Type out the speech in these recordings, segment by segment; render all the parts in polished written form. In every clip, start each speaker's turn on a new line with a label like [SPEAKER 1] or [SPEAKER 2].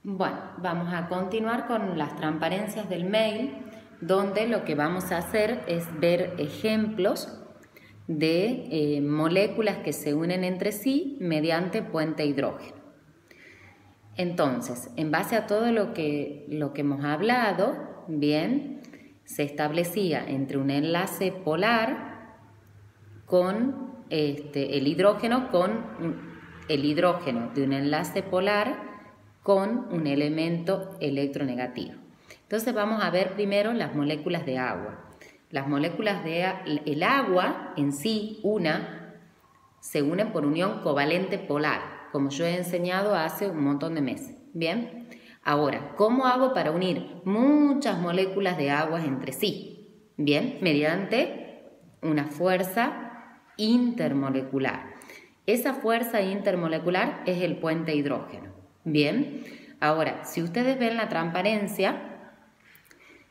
[SPEAKER 1] Bueno, vamos a continuar con las transparencias del mail, donde lo que vamos a hacer es ver ejemplos de moléculas que se unen entre sí mediante puente hidrógeno. Entonces, en base a todo lo que hemos hablado, bien, se establecía entre un enlace polar con el hidrógeno de un enlace polar con un elemento electronegativo. Entonces vamos a ver primero las moléculas de agua. Las moléculas el agua en sí, se une por unión covalente polar, como yo he enseñado hace un montón de meses. Bien, ahora, ¿cómo hago para unir muchas moléculas de agua entre sí? Bien, mediante una fuerza intermolecular. Esa fuerza intermolecular es el puente hidrógeno. Bien, ahora, si ustedes ven la transparencia,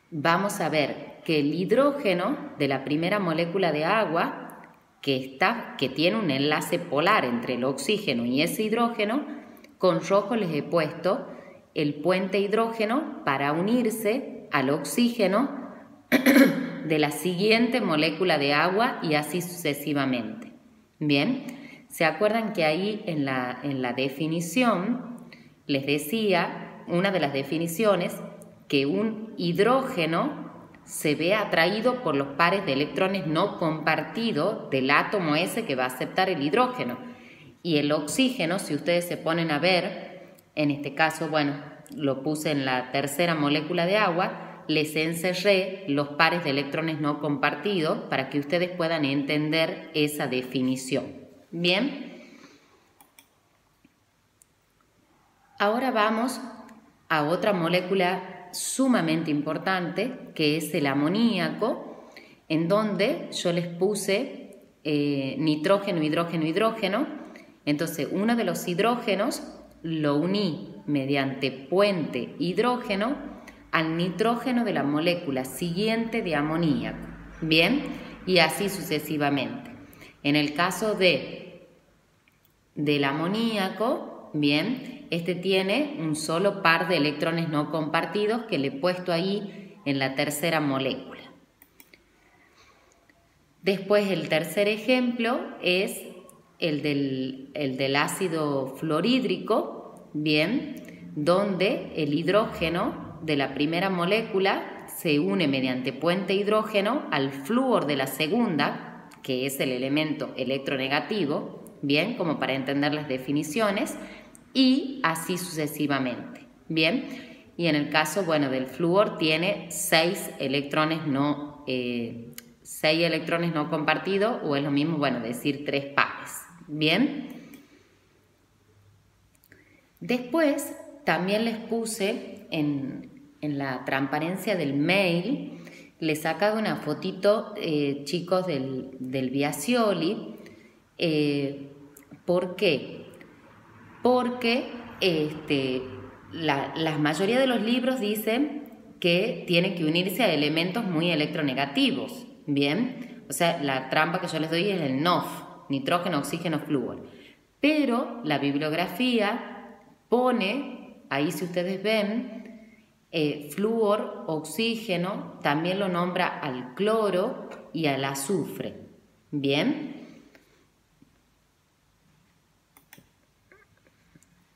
[SPEAKER 1] vamos a ver que el hidrógeno de la primera molécula de agua, que tiene un enlace polar entre el oxígeno y ese hidrógeno, con rojo les he puesto el puente hidrógeno para unirse al oxígeno de la siguiente molécula de agua y así sucesivamente. Bien, ¿se acuerdan que ahí en la definición les decía, una de las definiciones, que un hidrógeno se ve atraído por los pares de electrones no compartidos del átomo ese que va a aceptar el hidrógeno? Y el oxígeno, si ustedes se ponen a ver, en este caso, bueno, lo puse en la tercera molécula de agua, les encerré los pares de electrones no compartidos para que ustedes puedan entender esa definición. Bien. Ahora vamos a otra molécula sumamente importante, que es el amoníaco, en donde yo les puse nitrógeno, hidrógeno, hidrógeno. Entonces, uno de los hidrógenos lo uní mediante puente hidrógeno al nitrógeno de la molécula siguiente de amoníaco. Bien, y así sucesivamente. En el caso del amoníaco, bien, este tiene un solo par de electrones no compartidos que le he puesto ahí en la tercera molécula. Después el tercer ejemplo es el del ácido fluorhídrico, bien, donde el hidrógeno de la primera molécula se une mediante puente hidrógeno al flúor de la segunda, que es el elemento electronegativo, bien, como para entender las definiciones, y así sucesivamente, bien. Y en el caso, bueno, del flúor tiene 6 electrones no compartidos, o es lo mismo, bueno, decir 3 pares, bien. Después también les puse en la transparencia del mail, les he sacado una fotito, chicos, del Biasioli. ¿Por qué? Porque la mayoría de los libros dicen que tiene que unirse a elementos muy electronegativos, ¿bien? O sea, la trampa que yo les doy es el NOF, nitrógeno, oxígeno, flúor. Pero la bibliografía pone, ahí si ustedes ven, flúor, oxígeno, también lo nombra al cloro y al azufre, ¿bien?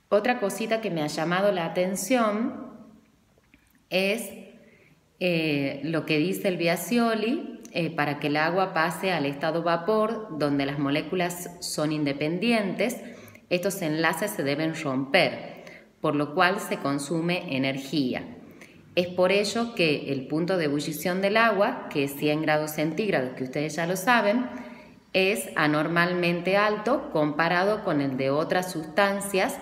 [SPEAKER 1] Otra cosita que me ha llamado la atención es lo que dice el Biasioli, para que el agua pase al estado vapor, donde las moléculas son independientes, estos enlaces se deben romper, por lo cual se consume energía. Es por ello que el punto de ebullición del agua, que es 100 grados centígrados, que ustedes ya lo saben, es anormalmente alto comparado con el de otras sustancias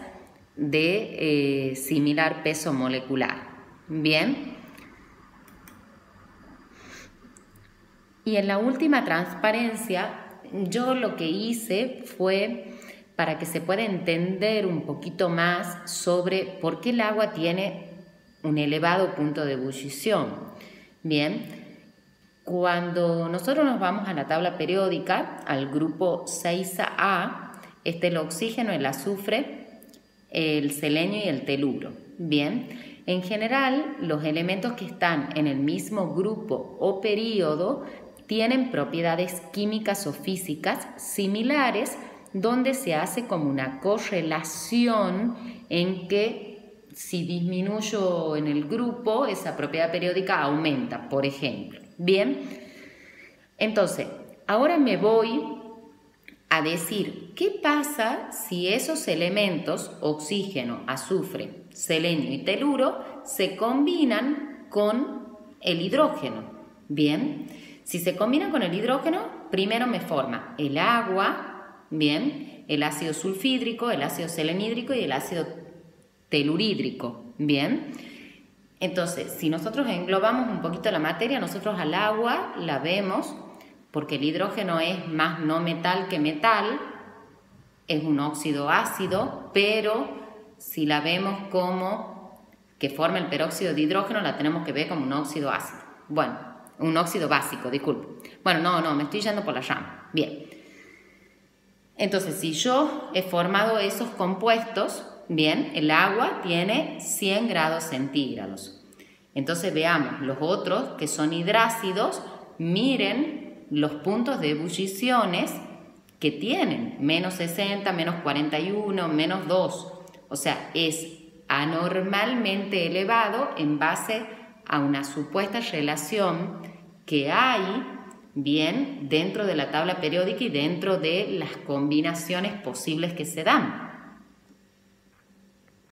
[SPEAKER 1] de similar peso molecular. Bien. Y en la última transparencia, yo lo que hice fue para que se pueda entender un poquito más sobre por qué el agua tiene un elevado punto de ebullición. Bien, cuando nosotros nos vamos a la tabla periódica, al grupo 6A, el oxígeno, el azufre, el selenio y el teluro. Bien, en general los elementos que están en el mismo grupo o período tienen propiedades químicas o físicas similares, donde se hace como una correlación en que si disminuyo en el grupo, esa propiedad periódica aumenta, por ejemplo. Bien, entonces, ahora me voy a decir qué pasa si esos elementos, oxígeno, azufre, selenio y teluro, se combinan con el hidrógeno. Bien, si se combinan con el hidrógeno, primero me forma el agua, bien, el ácido sulfídrico, el ácido selenhídrico y el ácido telurídrico. Bien, entonces, si nosotros englobamos un poquito la materia, nosotros al agua la vemos, porque el hidrógeno es más no metal que metal, es un óxido ácido, pero si la vemos como que forma el peróxido de hidrógeno, la tenemos que ver como un óxido ácido. Bueno, un óxido básico, disculpe. Bueno, no, me estoy yendo por la rama. Bien. Entonces, si yo he formado esos compuestos, bien, el agua tiene 100 grados centígrados. Entonces, veamos los otros que son hidrácidos, miren los puntos de ebulliciones que tienen, menos 60, menos 41, menos 2. O sea, es anormalmente elevado en base a una supuesta relación que hay, bien, dentro de la tabla periódica y dentro de las combinaciones posibles que se dan.